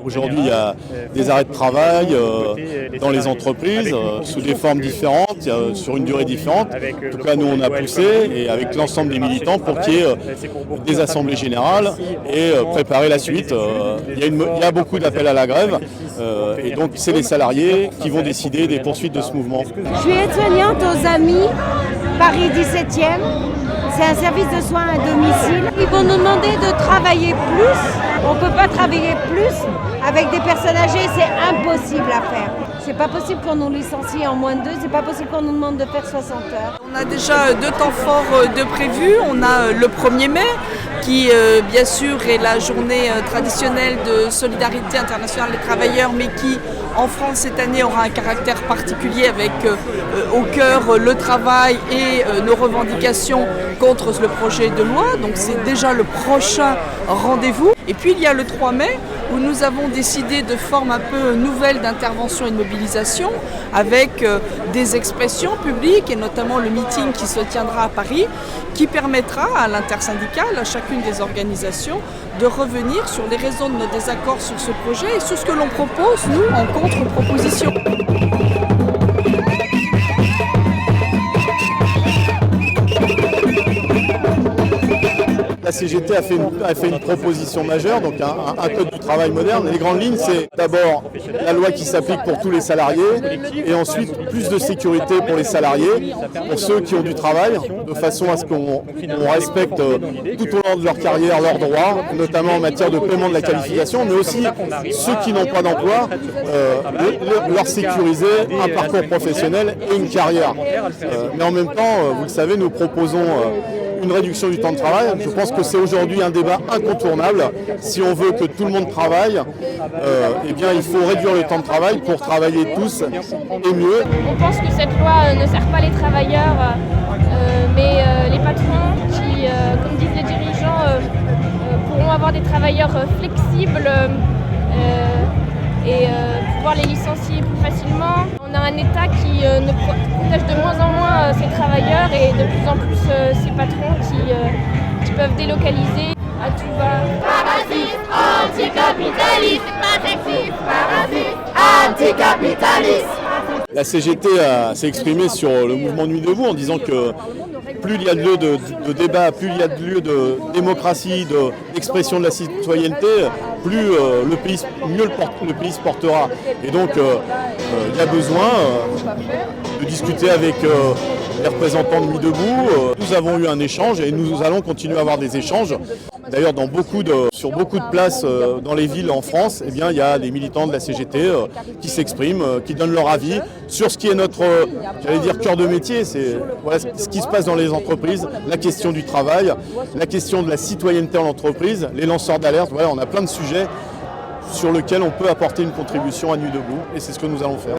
Aujourd'hui, il y a des arrêts de travail dans les entreprises sous des formes différentes, sur une durée différente. En tout cas, nous, on a poussé, et avec l'ensemble des militants, pour qu'il y ait des assemblées générales et préparer la suite. Il y a beaucoup d'appels à la grève, et donc c'est les salariés qui vont décider des poursuites de ce mouvement. Je suis aide-soignante aux Amis, Paris 17e. C'est un service de soins à domicile. Ils vont nous demander de travailler plus. On ne peut pas travailler plus avec des personnes âgées, c'est impossible à faire. C'est pas possible qu'on nous licencie en moins de 2, c'est pas possible qu'on nous demande de faire 60 heures. On a déjà 2 temps forts de prévus. On a le 1er mai qui bien sûr est la journée traditionnelle de solidarité internationale des travailleurs, mais qui en France cette année aura un caractère particulier avec au cœur le travail et nos revendications contre le projet de loi. Donc c'est déjà le prochain rendez-vous. Et puis il y a le 3 mai où nous avons décidé de forme un peu nouvelle d'intervention et de mobilisation avec des expressions publiques et notamment le meeting qui se tiendra à Paris qui permettra à l'intersyndicale, à chacune des organisations, de revenir sur les raisons de nos désaccords sur ce projet et sur ce que l'on propose, nous, en contre-proposition. La CGT a fait une proposition majeure, donc un code du travail moderne. Les grandes lignes, c'est d'abord la loi qui s'applique pour tous les salariés et ensuite plus de sécurité pour les salariés, pour ceux qui ont du travail, de façon à ce qu'on respecte tout au long de leur carrière leurs droits, notamment en matière de paiement de la qualification, mais aussi ceux qui n'ont pas d'emploi, leur sécuriser un parcours professionnel et une carrière. Mais en même temps, vous le savez, nous proposons une réduction du temps de travail. Je pense que c'est aujourd'hui un débat incontournable. Si on veut que tout le monde travaille, eh bien, il faut réduire le temps de travail pour travailler tous et mieux. On pense que cette loi ne sert pas les travailleurs, mais les patrons qui, comme disent les dirigeants, pourront avoir des travailleurs flexibles et pouvoir les licencier plus facilement. On a un État qui ne protège de moins en moins ses travailleurs et de plus en plus ses patrons qui peuvent délocaliser à tout va. Parasite, anticapitaliste, pas sexiste, parasite, anticapitaliste. La CGT s'est exprimée sur le mouvement Nuit debout en disant que plus il y a de lieu de débat, plus il y a de lieu de démocratie, d'expression de la citoyenneté, plus mieux le pays se portera. Et donc il y a besoin de discuter avec les représentants de Nuit debout. Nous avons eu un échange et nous allons continuer à avoir des échanges. D'ailleurs, sur beaucoup de places dans les villes en France, eh bien, il y a des militants de la CGT qui s'expriment, qui donnent leur avis sur ce qui est notre, cœur de métier. C'est ce qui se passe dans les entreprises, la question du travail, la question de la citoyenneté en entreprise, les lanceurs d'alerte. Voilà, on a plein de sujets sur lesquels on peut apporter une contribution à Nuit debout et c'est ce que nous allons faire.